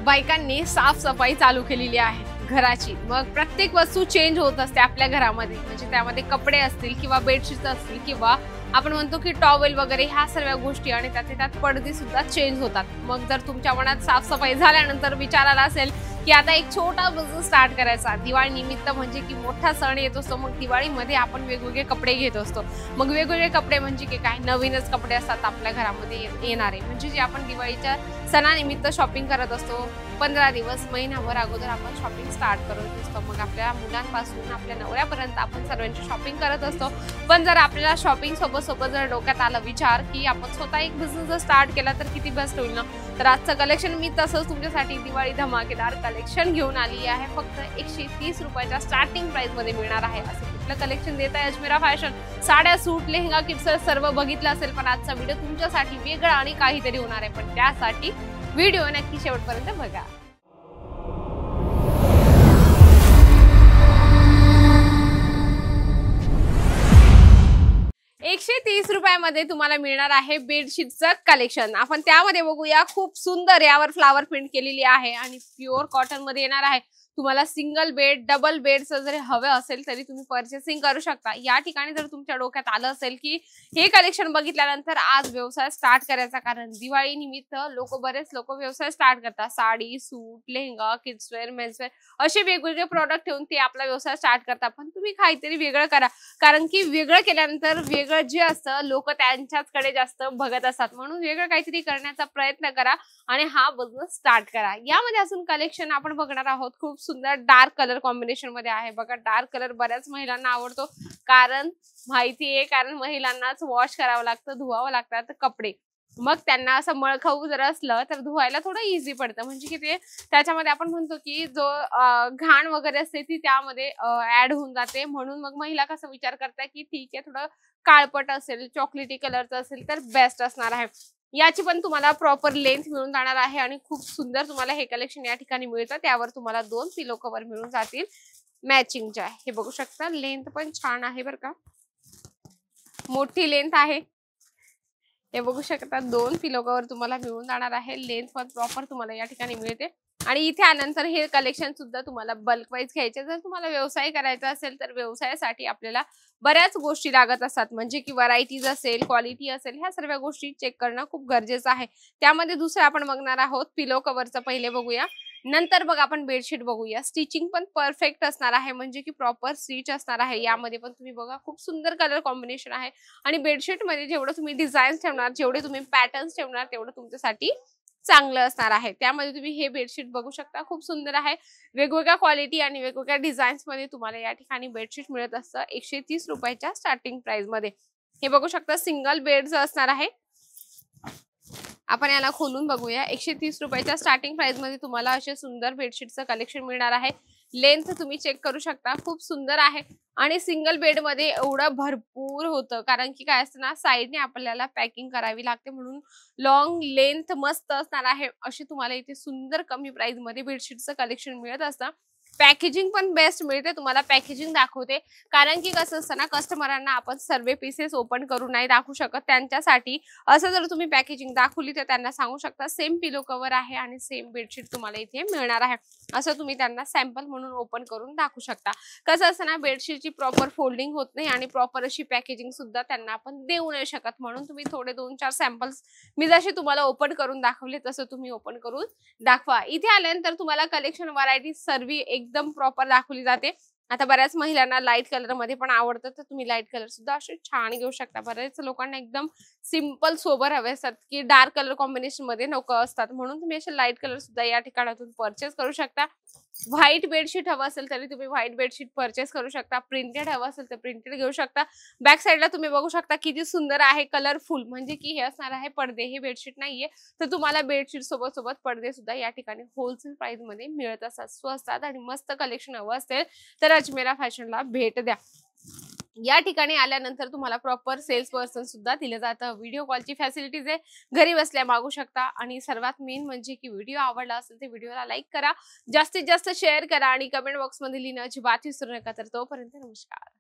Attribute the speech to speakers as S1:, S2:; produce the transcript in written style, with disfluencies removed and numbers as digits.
S1: बायकांनी साफसफाई चालू केलेली आहे घराची। मग प्रत्येक वस्तू चेंज होत असते आपल्या घरामध्ये, म्हणजे त्यामध्ये कपडे असतील किंवा बेडशीट असतील किंवा आपण म्हणतो की टॉवेल वगैरे ह्या सर्व गोष्टी आणि त्यात पडदे सुद्धा चेंज होतात। मग जर तुमच्या मनात साफसफाई झाल्यानंतर विचार आला असेल की आता एक छोटा बिझनेस स्टार्ट करायचा, दिवाळी निमित्त म्हणजे की मोठा सण येत असतो, मग दिवाळीमध्ये आपण वेगवेगळे कपडे घेत असतो। मग वेगवेगळे कपडे म्हणजे की काय, नवीनच कपडे असतात आपल्या घरामध्ये येणारे, म्हणजे जे आपण दिवाळीच्या सणानिमित्त शॉपिंग करत असतो। 15 दिवस महिनाभर अगोदर आपण शॉपिंग स्टार्ट करत असतो। मग आपल्या मुलांपासून आपल्या नवऱ्यापर्यंत आपण सर्वांची शॉपिंग करत असतो। पण जर आपल्याला शॉपिंग सोबत जर डोक्यात आला विचार की आपण स्वतः एक बिझनेस जर स्टार्ट केला तर किती बेस्ट होईल ना, तर आजचं कलेक्शन मी तसंच तुमच्यासाठी दिवाळी धमाकेदार कलेक्शन घेऊन आली आहे। फक्त 130 रुपयाच्या स्टार्टिंग प्राइस मध्ये मिळणार आहे। असं कुठलं कलेक्शन देत आहे अजमेरा फॅशन? साड्या, सूट, लेहंगा, किड्सवेअर सर्व बघितलं असेल, पण आजचा व्हिडिओ तुमच्यासाठी वेगळा आणि काहीतरी होणार आहे। पण त्यासाठी व्हिडिओ नक्की शेवटपर्यंत बघा। 130 रुपयामध्ये तुम्हाला मिळणार आहे बेडशीटचं कलेक्शन। आपण त्यामध्ये बघूया, खूप सुंदर यावर फ्लावर प्रिंट केलेली आहे आणि प्युअर कॉटन मध्ये येणार आहे। तुम्हाला सिंगल बेड, डबल बेड्स जर हवे असेल तरी तुम्ही पर्चेसिंग करू शकता। या ठिकाणी जर तुमच्या डोक्यात आलं असेल की हे कलेक्शन बघितल्यानंतर आज व्यवसाय स्टार्ट करायचा, कारण दिवाळी निमित्त बरेच लोक व्यवसाय स्टार्ट करतात। साडी, सूट, लेहंगा, किड्सवेअर, मेन्सवेअर असे वेगवेगळे प्रोडक्ट ठेवून ते आपला व्यवसाय स्टार्ट करतात। पण तुम्ही काहीतरी वेगळं करा, कारण की वेगळं केल्यानंतर वेगळं जे असतं लोक त्यांच्याचकडे जास्त बघत असतात। म्हणून वेगळं काहीतरी करण्याचा प्रयत्न करा आणि हा बिझनेस स्टार्ट करा। यामध्ये अजून कलेक्शन आपण बघणार आहोत, खूप सुंदर डार्क कलर कॉम्बिनेशन मध्ये आहे। बघा, डार्क कलर बऱ्याच महिलांना आवडतो, कारण माहिती आहे, कारण महिलांनाच वॉश करावं लागतं, धुवावं लागतात कपडे। मग त्यांना असं मळखाऊ जर असलं तर धुवायला थोडं इझी पडतं, म्हणजे की ते त्याच्यामध्ये आपण म्हणतो की जो घाण वगैरे असते ती त्यामध्ये ऍड होऊन जाते। म्हणून मग महिला कसा विचार करतात की ठीक आहे, थोडं काळपट असेल, चॉकलेटी कलरचं असेल तर बेस्ट असणार आहे। याची पण तुम्हाला प्रॉपर लेंथ मिळून जाणार आहे आणि खूप सुंदर तुम्हाला हे कलेक्शन या ठिकाणी मिळतं। त्यावर तुम्हाला 2 पिलो कव्हर मिळून जातील मॅचिंगच्या। हे बघू शकता, लेंथ पण छान आहे बरं का, मोठी लेंथ आहे। हे बघू शकता, 2 पिलो कव्हर तुम्हाला मिळून जाणार आहे। लेंथ पण प्रॉपर तुम्हाला या ठिकाणी मिळते। आणि इथे आल्यानंतर हे कलेक्शन सुद्धा तुम्हाला बल्क वाईज घ्यायचे। जर तुम्हाला व्यवसाय करायचा असेल तर व्यवसायासाठी आपल्याला बऱ्याच गोष्टी लागत असतात, म्हणजे की व्हरायटीज असेल, क्वालिटी असेल, ह्या सर्व गोष्टी चेक करणं खूप गरजेचं आहे। त्यामध्ये दुसरं आपण बघणार आहोत पिलो कव्हरचं, पहिले बघूया, नंतर बघ आपण बेडशीट बघूया। स्टिचिंग पण परफेक्ट असणार आहे, म्हणजे की प्रॉपर स्टिच असणार आहे। यामध्ये पण तुम्ही बघा, खूप सुंदर कलर कॉम्बिनेशन आहे आणि बेडशीट मध्ये जेवढं तुम्ही डिझाईन्स ठेवणार, जेवढे तुम्ही पॅटर्न्स ठेवणार, तेवढं तुमच्यासाठी चांगलं असणार आहे। त्यामध्ये तुम्ही हे बेडशीट बघू शकता, खूप सुंदर आहे। वेगवेगळ्या क्वालिटी आणि वेगवेगळ्या डिझाईन्स मध्ये तुम्हाला या ठिकाणी बेडशीट मिळत असतं 130 रुपयाच्या स्टार्टिंग प्राइस मध्ये। हे बघू शकता, सिंगल बेडचं असणार आहे। आपण याला खोलून बघूया। 130 रुपयाच्या स्टार्टिंग प्राइस मध्ये तुम्हाला असे सुंदर बेडशीटचं कलेक्शन मिळणार आहे। लेंथ तुम्ही चेक करू शकता, खूप सुंदर आहे आणि सिंगल बेड मध्ये एवढं भरपूर होतं, कारण की काय असतं ना, साइडने आपल्याला पॅकिंग करावी लागते, म्हणून लॉंग लेंथ मस्त असणार आहे। अशी तुम्हाला इथे सुंदर कमी प्राइस मध्ये बेडशीटचं कलेक्शन मिळत असतं। पॅकेजिंग पण बेस्ट मिळते, तुम्हाला पॅकेजिंग दाखवते, कारण की कसं असतं ना, कस्टमरांना आपण सर्व पीसेस ओपन करून नाही दाखवू शकत। त्यांच्यासाठी असं जर तुम्ही पॅकेजिंग दाखवली तर त्यांना सांगू शकता सेम पिलो कव्हर आहे आणि सेम बेडशीट तुम्हाला इथे मिळणार आहे, असं तुम्ही त्यांना सॅम्पल म्हणून ओपन करून दाखवू शकता। कसं असतं ना, बेडशीटची प्रॉपर फोल्डिंग होत नाही आणि प्रॉपर अशी पॅकेजिंग सुद्धा त्यांना आपण देऊ नाही शकत, म्हणून तुम्ही थोडे 2-4 सॅम्पल्स मी जसे तुम्हाला ओपन करून दाखवले तसं तुम्ही ओपन करून दाखवा। इथे आल्यानंतर तुम्हाला कलेक्शन व्हरायटी सर्व एकदम प्रॉपर दाखवली जाते। आता बऱ्याच महिलांना लाईट कलर मध्ये पण आवडतं, तर तुम्ही लाईट कलर सुद्धा असे छान घेऊ शकता। बऱ्याच लोकांना एकदम सिंपल सोबर हवे असतात, की डार्क कलर कॉम्बिनेशन मध्ये नको असतात, म्हणून तुम्ही असे लाईट कलर सुद्धा या ठिकाणातून परचेस करू शकता। व्हाईट बेडशीट हवं असेल तरी तुम्ही व्हाईट बेडशीट परचेस करू शकता। प्रिंटेड हवं असेल तर प्रिंटेड घेऊ शकता। बॅक साईडला तुम्ही बघू शकता किती सुंदर आहे, कलरफुल, म्हणजे की हे असणार आहे पडदे, हे बेडशीट नाहीये, तर तुम्हाला बेडशीट सोबत पडदे सुद्धा या ठिकाणी होलसेल प्राइस मध्ये मिळत असतात, स्वस्तात आणि मस्त कलेक्शन हवं असेल तर अजमेरा फॅशनला भेट द्या। या ठिकाणी आल्यानंतर तुम्हाला प्रॉपर सेल्स पर्सन सुद्धा दिलं जातं। व्हिडिओ कॉलची फॅसिलिटीज आहे, घरी बसल्या मागू शकता। आणि सर्वात मेन म्हणजे की व्हिडिओ आवडला असेल तर व्हिडिओला लाईक करा, जास्तीत जास्त शेअर करा आणि कमेंट बॉक्स मध्ये लिहिणं अजिबात विसरू नका। तर तोपर्यंत नमस्कार।